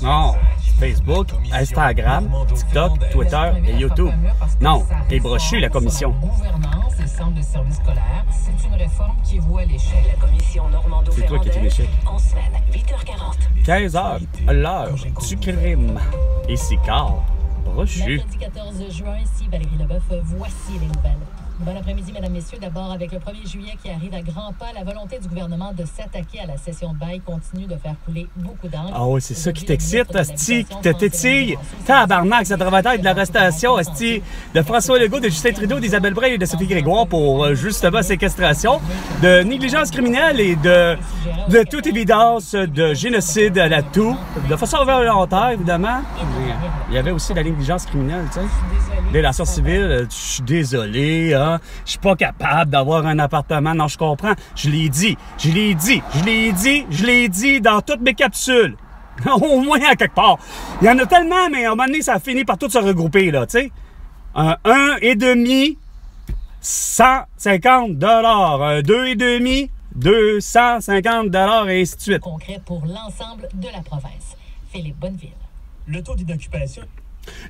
Non, Facebook, Instagram, TikTok, Twitter et YouTube. Non, t'es brochu, la commission. C'est toi qui es un échec. 15h, l'heure du crime. Ici Carl, brochu. Mercredi 14 juin, ici Valérie Leboeuf, voici les nouvelles. Bon après-midi, mesdames, messieurs. D'abord, avec le 1er juillet qui arrive à grands pas, la volonté du gouvernement de s'attaquer à la session de bail continue de faire couler beaucoup d'encre. Ah oui, c'est ça qui t'excite, Asti, qui te tétille. Tabarnak, ça devrait être de l'arrestation, Asti, de François Legault, de Justin Trudeau, d'Isabelle Bray et de Sophie Grégoire pour justement séquestration, de négligence criminelle et de toute évidence de génocide à la toux, de façon volontaire, évidemment. Mais il y avait aussi la négligence criminelle, tu sais. Délation civile, je suis désolé, hein. Je suis pas capable d'avoir un appartement. Non, je comprends. Je l'ai dit dans toutes mes capsules. Au moins à quelque part. Il y en a tellement, mais à un moment donné, ça a fini par tout se regrouper, là, tu sais. Un 1,5, 150 $. Un 2,5, 250 $ et ainsi de suite. Concret pour l'ensemble de la province. Philippe Bonneville. Le taux d'inoccupation.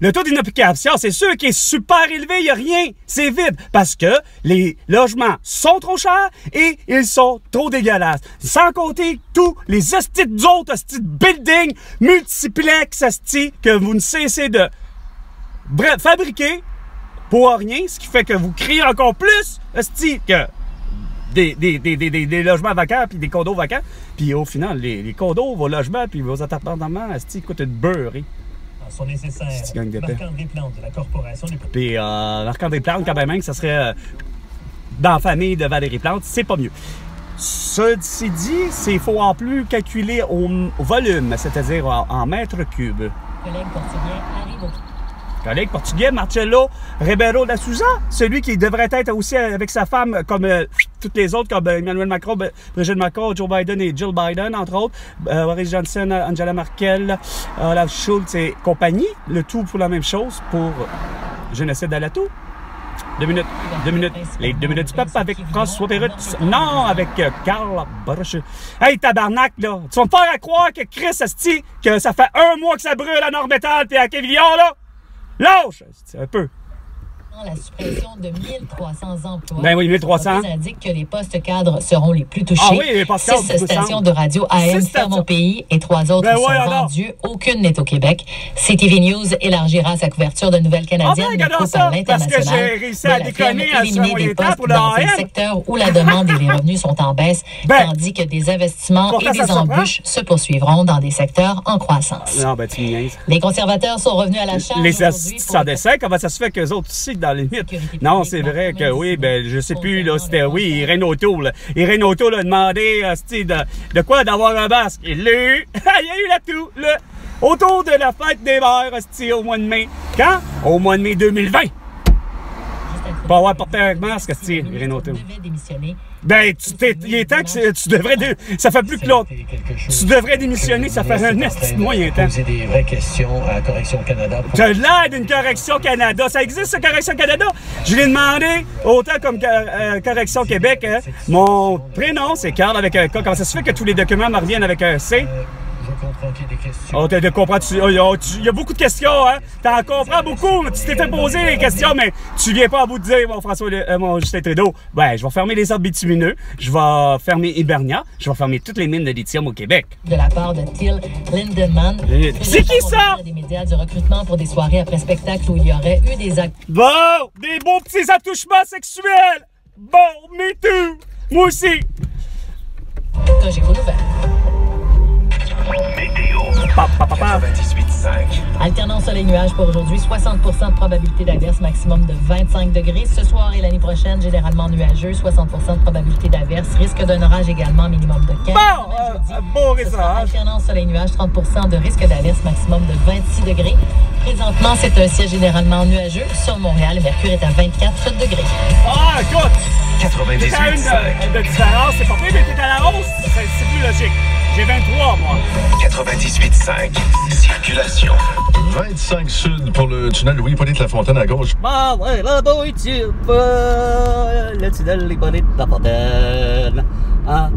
Le taux d'inoccupation, c'est sûr qu'il est super élevé, il n'y a rien, c'est vide, parce que les logements sont trop chers et ils sont trop dégueulasses. Sans compter tous les hosties d'autres hosties de buildings, multiplex hosties que vous ne cessez de fabriquer pour rien, ce qui fait que vous créez encore plus hosties que des logements vacants puis des condos vacants. Puis au final, les condos, vos logements puis vos appartements hosties coûtent une beurrée. Sont nécessaires. Marc-André Plante de la Corporation des... Puis Marc-André Plante, quand même, que ça serait dans la famille de Valérie Plante, c'est pas mieux. Ceci dit, il faut en plus calculer au volume, c'est-à-dire en mètres cubes. Collègue portugais arrive au... Collègue portugais, Marcelo Rebelo da Souza, celui qui devrait être aussi avec sa femme comme toutes les autres, comme Emmanuel Macron, Brigitte Macron, Joe Biden et Jill Biden, entre autres, Boris Johnson, Angela Merkel, Olaf Schultz et compagnie. Le tout pour la même chose, pour génocide à la toux. 2 minutes. Les 2 minutes du peuple avec François Pérusse. Non, avec Carl Brochu. Hey, tabarnak, là. Tu vas me faire à croire que Chris, asti, que ça fait 1 mois que ça brûle à Nord-Métal puis à Quévillon, là. Lâche! C'est un peu. La suppression de 1300 emplois. Ben oui, 1300. On indique que les postes cadres seront les plus touchés. Ah oui, les postes cadres. 6 stations de radio AM ferment au pays et 3 autres sont vendues. Aucune n'est au Québec. CTV News élargira sa couverture de nouvelles canadiennes mais coupe à l'international. Parce que j'ai réussi à déconner à éliminer des postes dans des secteurs où la demande et les revenus sont en baisse, tandis que des investissements et des embauches se poursuivront dans des secteurs en croissance. Non, ben tu niaises. Les conservateurs sont revenus à la charge. Les sans dessin, comment ça se fait qu'eux autres aussi dans les mythes? Non, c'est vrai que oui, ben je sais plus, là, c'était, oui, Irène Auto, là. Irène Auto l'a demandé, de quoi? D'avoir un masque. Il l'a eu. Il y a eu la toux, là. Autour de la fête des mères, au mois de mai. Quand? Au mois de mai 2020. Pour avoir porté un masque, Irène Auto. Ben, il est temps que tu devrais... Ça fait plus que l'autre. Tu devrais démissionner, ça fait un esti de moyen temps. Poser des vraies questions à Correction Canada. Tu as l'air d'une Correction Canada. Ça existe, ce Correction Canada? Je l'ai demandé, autant comme Correction Québec. Hein. Mon prénom, c'est Carl avec un K. Comment ça se fait que tous les documents me reviennent avec un C? Je comprends qu'il y a des questions. Oh, il y a beaucoup de questions, hein? T'en comprends beaucoup. Tu t'es fait poser les questions, mais tu viens pas à bout de dire, mon Justin Trudeau, ben, je vais fermer les arbres bitumineux, je vais fermer Hibernia, je vais fermer toutes les mines de lithium au Québec. De la part de Till Lindemann. C'est qui ça? Des médias du recrutement pour des soirées après spectacle où il y aurait eu des actes. Bon, des beaux petits attouchements sexuels. Bon, me too. Moi aussi. J'ai vos nouvelles. Météo. 98.5. Alternance soleil-nuage pour aujourd'hui. 60% de probabilité d'averse, maximum de 25 degrés. Ce soir et l'année prochaine, généralement nuageux. 60% de probabilité d'averse. Risque d'un orage également, minimum de 15. Bon réserve. Alternance soleil-nuage, 30% de risque d'averse, maximum de 26 degrés. Présentement, c'est un ciel généralement nuageux. Sur Montréal, le mercure est à 24 degrés. Ah, écoute! 98.5. De différence, c'est pas pire, mais t'es à la hausse. C'est plus logique. J'ai 23, moi. 98.5. Circulation. 25 sud pour le tunnel Louis-Hippolyte Lafontaine à gauche. Bah ouais, là-bas, le tunnel Louis-Hippolyte Lafontaine. Ah.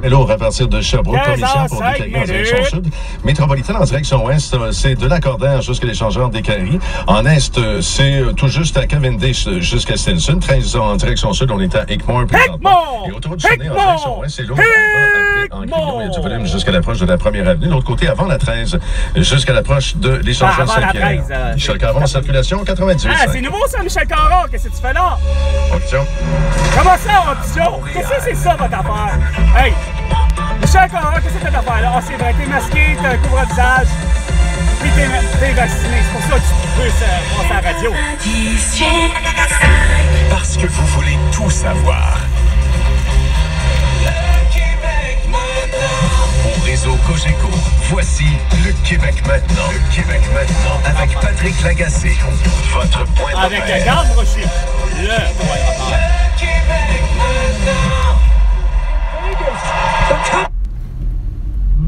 Lourd à partir de Sherbrooke, 15 collision pour h 05 Décarie en direction sud. Métropolitaine en direction ouest, c'est de l'Accordaire jusqu'à l'échangeur Décarie. En est, c'est tout juste à Cavendish jusqu'à Stinson. 13 en direction sud, on est à Hickmore. Et autour du Chenet en direction ouest, c'est lourd en Grignon. Il y a du volume jusqu'à l'approche de la première avenue. De l'autre côté, avant la 13, jusqu'à l'approche de l'échangeur Saint-Pierre. Michel Caron en circulation, 98. Ah, c'est nouveau ça, Michel Caron. Qu'est-ce que tu fais là? Option. Comment ça, option? Qu'est-ce que c'est ça, votre affaire? Hey! Michel Caron, qu'est-ce que c'est cette affaire-là? Ah, c'est vrai, t'es masqué, t'as un couvre-visage, puis t'es vacciné. C'est pour ça que tu peux passer à la radio. Parce que vous voulez tout savoir. Le Québec maintenant. Au réseau Cogeco, voici le Québec maintenant. Le Québec maintenant avec Patrick Lagacé. Votre point de Avec la garde brochée. Le point de Le Québec maintenant.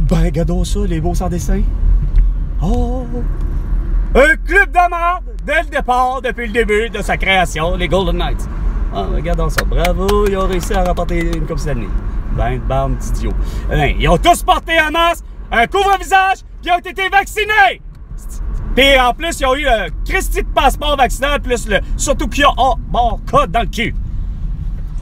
Ben, regardons ça, les beaux sans dessin. Oh! Un club de merde dès le départ, depuis le début de sa création, les Golden Knights. Ah, regardons ça. Bravo, ils ont réussi à remporter une coupe cette année. Ben, bande d'idiots. Ben, ils ont tous porté en masse un couvre-visage, puis ils ont été vaccinés! Puis en plus, ils ont eu le Christy de passeport vaccinal, plus le surtout qu'il y a bon code dans le cul.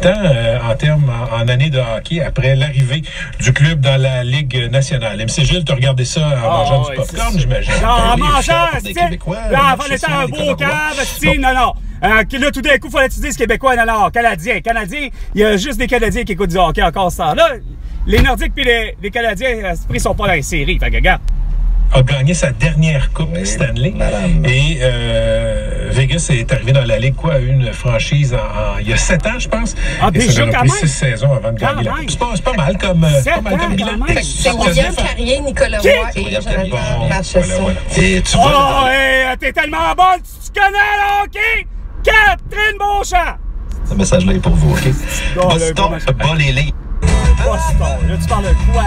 En termes en année de hockey après l'arrivée du club dans la Ligue nationale. MC Gilles, tu as regardé ça en mangeant du popcorn, j'imagine. Non, en mangeant, des Québécois. en étant un beau cave, non. Là, tout d'un coup, il fallait que tu dises Québécois, non, Canadiens. Canadiens, il y a juste des Canadiens qui écoutent du hockey encore ça. Là, les Nordiques puis les Canadiens, à ce prix, sont pas dans les séries. Fait que, regarde. A gagné sa dernière Coupe Stanley. Madame. Et Vegas est arrivé dans la Ligue, une franchise il y a 7 ans, je pense. Ah, et déjà, ça a quand pris même. 6 saisons avant de gagner la Coupe. C'est pas mal comme bilan. C'est William Carrier, Nicolas Roy et Jonathan Marchesson. Et tu Oh, vois, t'es tellement bonne, tu connais le hockey! Catherine Beauchamp! ce message-là est pour vous, OK? Oh, Boston bat les Lignes. Boston, là, tu parles de quoi?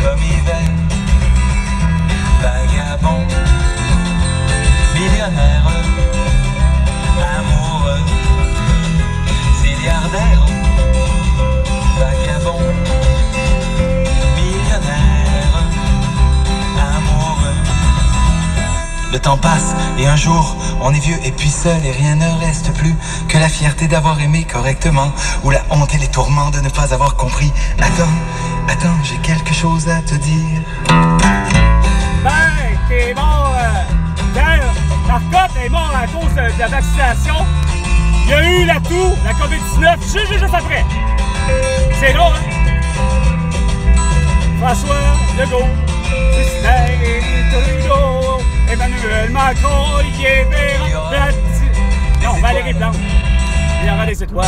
Comme hiver, vagabond, millionnaire, amoureux, milliardaire, vagabond, millionnaire, amoureux. Le temps passe et un jour on est vieux et puis seul et rien ne reste plus que la fierté d'avoir aimé correctement ou la honte et les tourments de ne pas avoir compris. Attends, j'ai quelque chose à te dire. Ben, t'es mort. Marcotte est mort à cause de la vaccination. Il y a eu la toux, la COVID-19, juste après. C'est drôle, hein? François Legault, Justin Trudeau, Emmanuel Macron, Olivier Véran, non, Valérie Plante. Il y aura des étoiles.